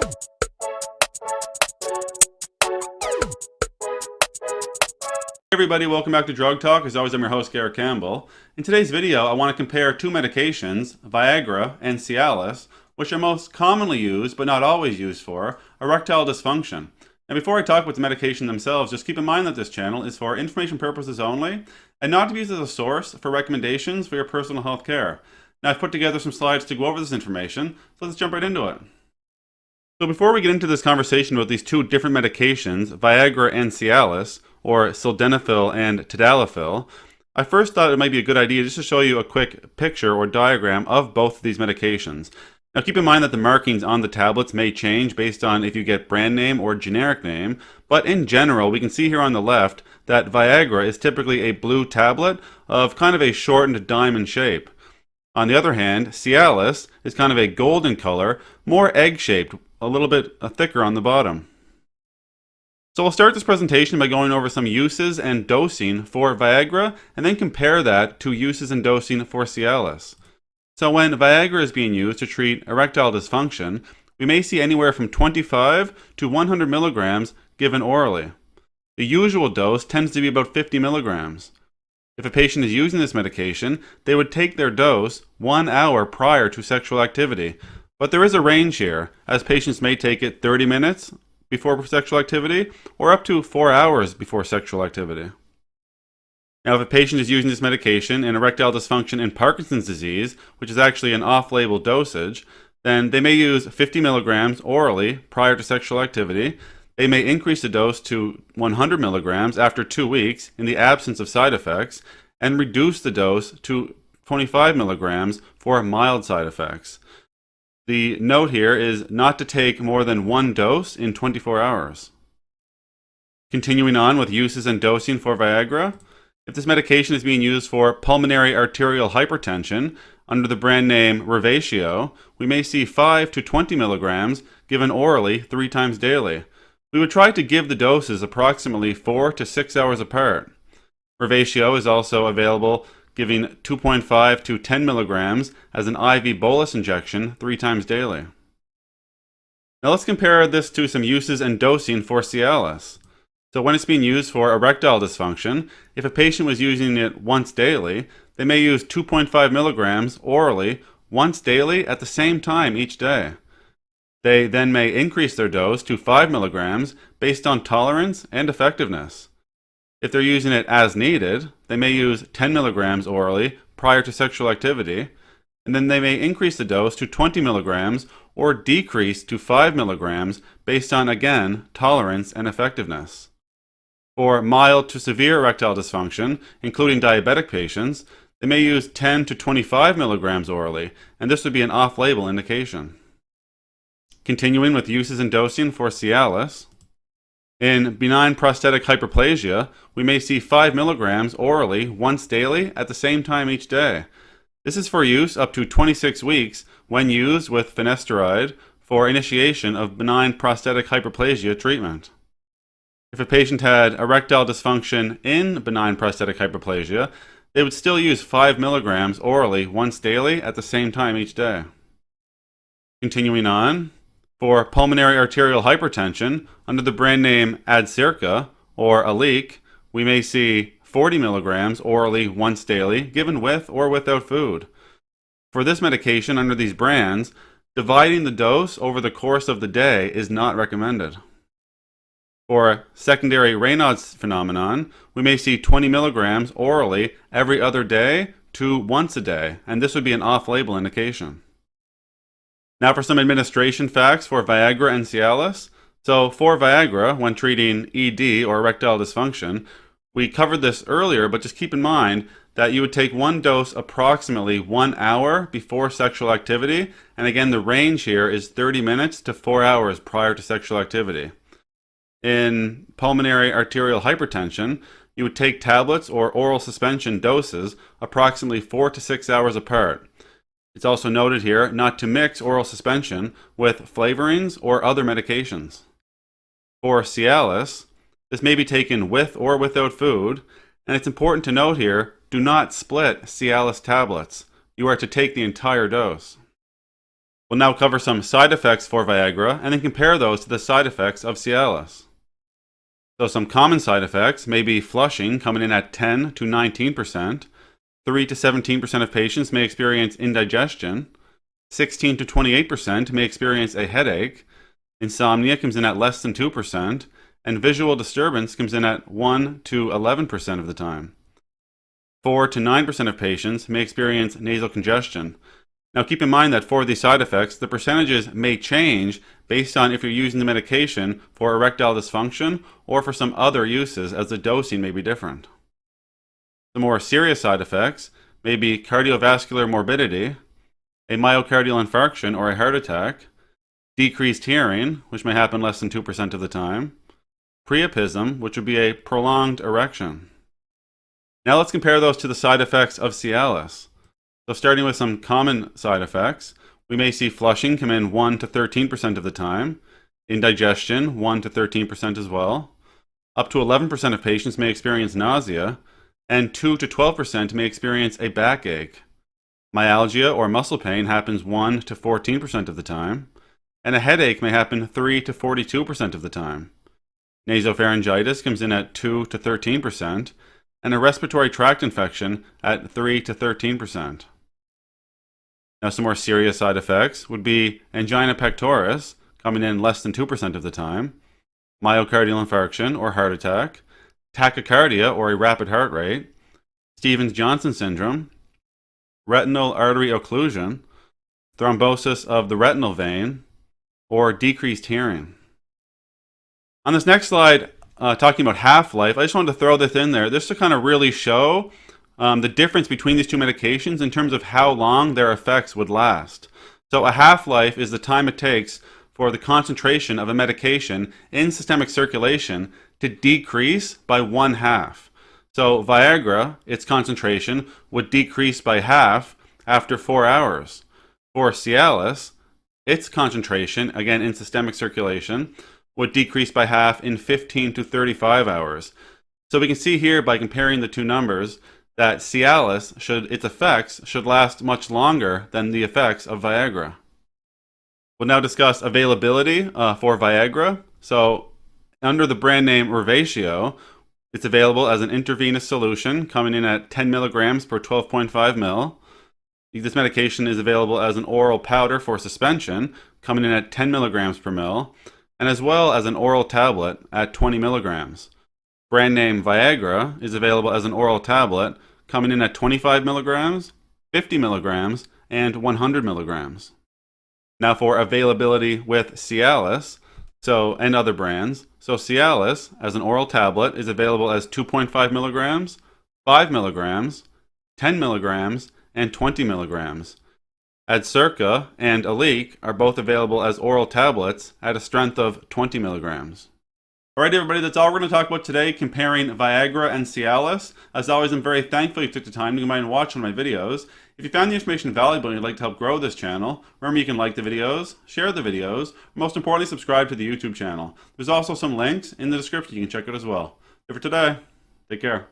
Hey everybody, welcome back to Drug Talk. As always, I'm your host, Garrett Campbell. In today's video, I want to compare two medications, Viagra and Cialis, which are most commonly used, but not always used for, erectile dysfunction. And before I talk about the medication themselves, just keep in mind that this channel is for information purposes only, and not to be used as a source for recommendations for your personal health care. Now, I've put together some slides to go over this information, so let's jump right into it. So before we get into this conversation about these two different medications, Viagra and Cialis, or sildenafil and tadalafil, I first thought it might be a good idea just to show you a quick picture or diagram of both of these medications. Now keep in mind that the markings on the tablets may change based on if you get brand name or generic name, but in general we can see here on the left that Viagra is typically a blue tablet of kind of a shortened diamond shape. On the other hand, Cialis is kind of a golden color, more egg-shaped, a little bit thicker on the bottom. So we'll start this presentation by going over some uses and dosing for Viagra and then compare that to uses and dosing for Cialis. So when Viagra is being used to treat erectile dysfunction, we may see anywhere from 25 to 100 milligrams given orally. The usual dose tends to be about 50 milligrams. If a patient is using this medication, they would take their dose 1 hour prior to sexual activity. But there is a range here, as patients may take it 30 minutes before sexual activity or up to 4 hours before sexual activity. Now, if a patient is using this medication in erectile dysfunction in Parkinson's disease, which is actually an off-label dosage, then they may use 50 milligrams orally prior to sexual activity. They may increase the dose to 100 milligrams after 2 weeks in the absence of side effects and reduce the dose to 25 milligrams for mild side effects. The note here is not to take more than one dose in 24 hours. Continuing on with uses and dosing for Viagra, if this medication is being used for pulmonary arterial hypertension under the brand name Revatio, we may see 5 to 20 milligrams given orally 3 times daily. We would try to give the doses approximately 4 to 6 hours apart. Revatio is also available giving 2.5 to 10 milligrams as an IV bolus injection 3 times daily. Now let's compare this to some uses and dosing for Cialis. So when it's being used for erectile dysfunction, if a patient was using it once daily, they may use 2.5 milligrams orally once daily at the same time each day. They then may increase their dose to 5 milligrams based on tolerance and effectiveness. If they're using it as needed, they may use 10 milligrams orally prior to sexual activity, and then they may increase the dose to 20 milligrams or decrease to 5 milligrams based on, again, tolerance and effectiveness. For mild to severe erectile dysfunction, including diabetic patients, they may use 10 to 25 milligrams orally, and this would be an off-label indication. Continuing with uses and dosing for Cialis, in benign prostatic hyperplasia, we may see 5 milligrams orally once daily at the same time each day. This is for use up to 26 weeks when used with finasteride for initiation of benign prostatic hyperplasia treatment. If a patient had erectile dysfunction in benign prostatic hyperplasia, they would still use 5 milligrams orally once daily at the same time each day. Continuing on, for pulmonary arterial hypertension, under the brand name Adcirca or Aleak, we may see 40 milligrams orally once daily, given with or without food. For this medication under these brands, dividing the dose over the course of the day is not recommended. For secondary Raynaud's phenomenon, we may see 20 milligrams orally every other day to once a day, and this would be an off-label indication. Now for some administration facts for Viagra and Cialis. So for Viagra, when treating ED or erectile dysfunction, we covered this earlier, but just keep in mind that you would take one dose approximately 1 hour before sexual activity, and again the range here is 30 minutes to 4 hours prior to sexual activity. In pulmonary arterial hypertension, you would take tablets or oral suspension doses approximately 4 to 6 hours apart. It's also noted here not to mix oral suspension with flavorings or other medications. For Cialis, this may be taken with or without food, and it's important to note here, do not split Cialis tablets. You are to take the entire dose. We'll now cover some side effects for Viagra and then compare those to the side effects of Cialis. So some common side effects may be flushing, coming in at 10 to 19%. 3 to 17% of patients may experience indigestion. 16 to 28% may experience a headache. Insomnia comes in at less than 2%. And visual disturbance comes in at 1 to 11% of the time. 4 to 9% of patients may experience nasal congestion. Now keep in mind that for these side effects, the percentages may change based on if you're using the medication for erectile dysfunction or for some other uses, as the dosing may be different. The more serious side effects may be cardiovascular morbidity, a myocardial infarction or a heart attack, decreased hearing, which may happen less than 2% of the time, priapism, which would be a prolonged erection. Now let's compare those to the side effects of Cialis. So starting with some common side effects, we may see flushing come in 1 to 13% of the time, indigestion 1 to 13% as well. Up to 11% of patients may experience nausea, and 2 to 12% may experience a backache. Myalgia or muscle pain happens 1 to 14% of the time, and a headache may happen 3 to 42% of the time. Nasopharyngitis comes in at 2 to 13%, and a respiratory tract infection at 3 to 13%. Now some more serious side effects would be angina pectoris, coming in less than 2% of the time, myocardial infarction or heart attack, tachycardia or a rapid heart rate, Stevens-Johnson syndrome, retinal artery occlusion, thrombosis of the retinal vein, or decreased hearing. On this next slide, talking about half-life, I just wanted to throw this in there just to kind of really show the difference between these two medications in terms of how long their effects would last. So a half-life is the time it takes for the concentration of a medication in systemic circulation to decrease by 1/2. So Viagra, its concentration would decrease by half after 4 hours. For Cialis, its concentration, again in systemic circulation, would decrease by half in 15 to 35 hours. So we can see here by comparing the two numbers that Cialis, its effects should last much longer than the effects of Viagra. We'll now discuss availability for Viagra. So under the brand name Revatio, it's available as an intravenous solution coming in at 10 milligrams per 12.5 ml. This medication is available as an oral powder for suspension coming in at 10 milligrams per ml, and as well as an oral tablet at 20 milligrams. Brand name Viagra is available as an oral tablet coming in at 25 milligrams, 50 milligrams, and 100 milligrams. Now for availability with Cialis, and other brands. So Cialis, as an oral tablet, is available as 2.5 milligrams, 5 milligrams, 10 milligrams, and 20 milligrams. Adcirca and Aleak are both available as oral tablets at a strength of 20 milligrams. Alright everybody, that's all we're going to talk about today, comparing Viagra and Cialis. As always, I'm very thankful you took the time to come by and watch one of my videos. If you found the information valuable and you'd like to help grow this channel, remember you can like the videos, share the videos, most importantly subscribe to the YouTube channel. There's also some links in the description you can check out as well. For today, take care.